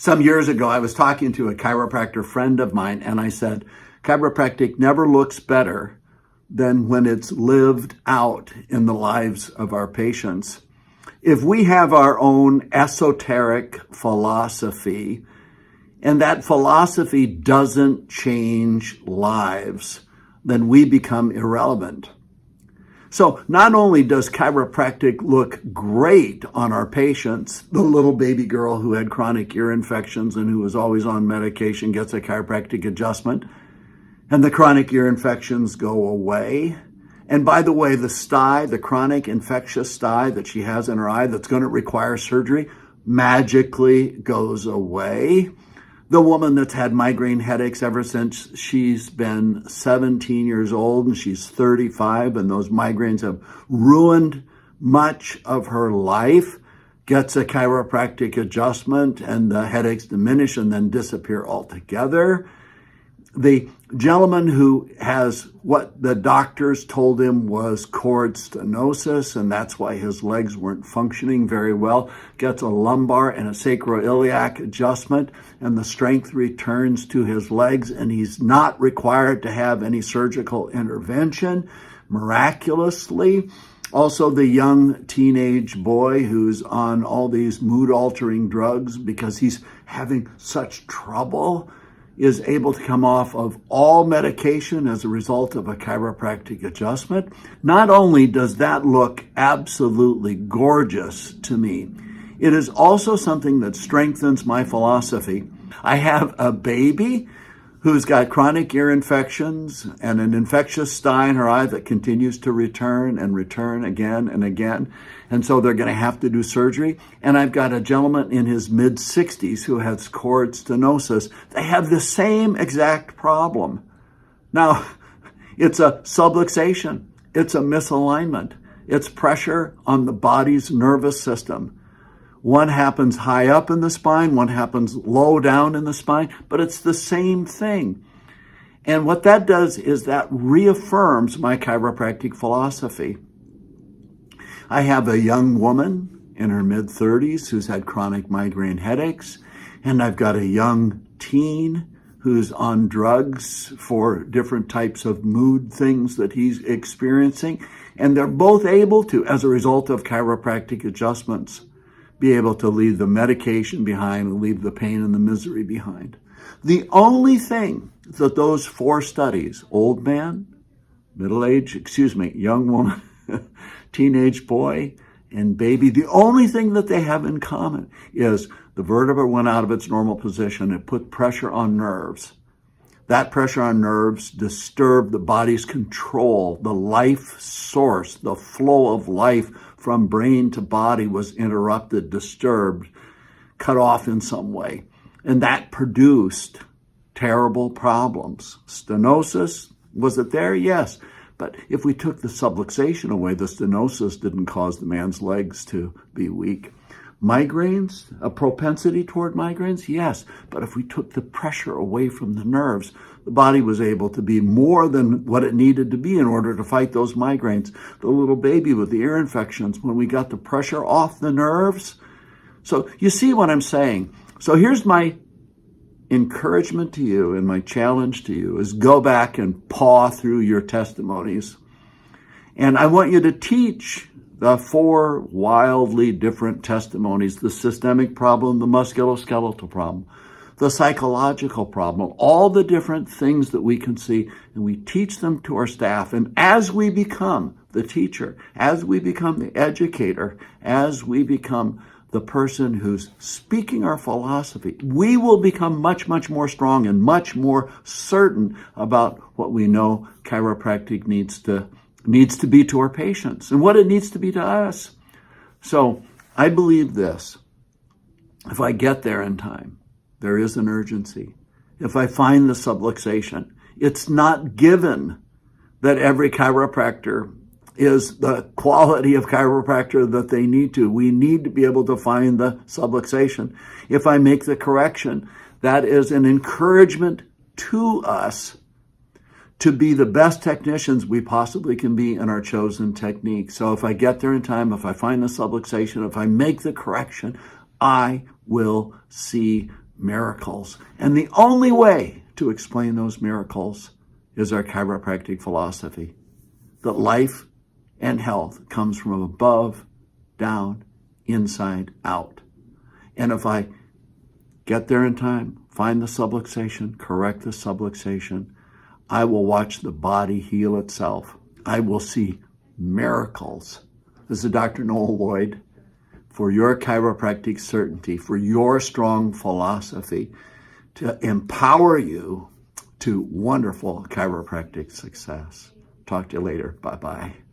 Some years ago, I was talking to a chiropractor friend of mine, and I said, chiropractic never looks better than when it's lived out in the lives of our patients. If we have our own esoteric philosophy, and that philosophy doesn't change lives, then we become irrelevant. So not only does chiropractic look great on our patients, the little baby girl who had chronic ear infections and who was always on medication gets a chiropractic adjustment, and the chronic ear infections go away. And by the way, the stye, the chronic infectious stye that she has in her eye that's going to require surgery, magically goes away. The woman that's had migraine headaches ever since she's been 17 years old, and she's 35, and those migraines have ruined much of her life, gets a chiropractic adjustment, and the headaches diminish and then disappear altogether. The gentleman who has what the doctors told him was cord stenosis, and that's why his legs weren't functioning very well, gets a lumbar and a sacroiliac adjustment, and the strength returns to his legs, and he's not required to have any surgical intervention, miraculously. Also, the young teenage boy who's on all these mood-altering drugs because he's having such trouble is able to come off of all medication as a result of a chiropractic adjustment. Not only does that look absolutely gorgeous to me, it is also something that strengthens my philosophy. I have a baby who's got chronic ear infections and an infectious stye in her eye that continues to return and return again and again. And so they're going to have to do surgery. And I've got a gentleman in his mid-60s who has cord stenosis. They have the same exact problem. Now, it's a subluxation. It's a misalignment. It's pressure on the body's nervous system. One happens high up in the spine, one happens low down in the spine, but it's the same thing. And what that does is that reaffirms my chiropractic philosophy. I have a young woman in her mid-30s who's had chronic migraine headaches, and I've got a young teen who's on drugs for different types of mood things that he's experiencing, and they're both able to, as a result of chiropractic adjustments, be able to leave the medication behind and leave the pain and the misery behind. The only thing that those four studies, old man, young woman, teenage boy, and baby, the only thing that they have in common is the vertebra went out of its normal position. It put pressure on nerves. That pressure on nerves disturbed the body's control, the life source, the flow of life from brain to body was interrupted, disturbed, cut off in some way. And that produced terrible problems. Stenosis, was it there? Yes. But if we took the subluxation away, the stenosis didn't cause the man's legs to be weak. Migraines, a propensity toward migraines? Yes. But if we took the pressure away from the nerves, the body was able to be more than what it needed to be in order to fight those migraines. The little baby with the ear infections, when we got the pressure off the nerves. So you see what I'm saying? So here's my encouragement to you and my challenge to you is go back and paw through your testimonies. And I want you to teach the four wildly different testimonies: the systemic problem, the musculoskeletal problem, the psychological problem, all the different things that we can see, and we teach them to our staff. And as we become the teacher, as we become the educator, as we become the person who's speaking our philosophy, we will become much, much more strong and much more certain about what we know chiropractic needs to be to our patients and what it needs to be to us. So I believe this: if I get there in time, there is an urgency. If I find the subluxation, it's not given that every chiropractor is the quality of chiropractor that they need to. We need to be able to find the subluxation. If I make the correction, that is an encouragement to us to be the best technicians we possibly can be in our chosen technique. So if I get there in time, if I find the subluxation, if I make the correction, I will see miracles. And the only way to explain those miracles is our chiropractic philosophy, that life and health comes from above, down, inside, out. And if I get there in time, find the subluxation, correct the subluxation, I will watch the body heal itself. I will see miracles. This is Dr. Noel Lloyd for your chiropractic certainty, for your strong philosophy to empower you to wonderful chiropractic success. Talk to you later. Bye-bye.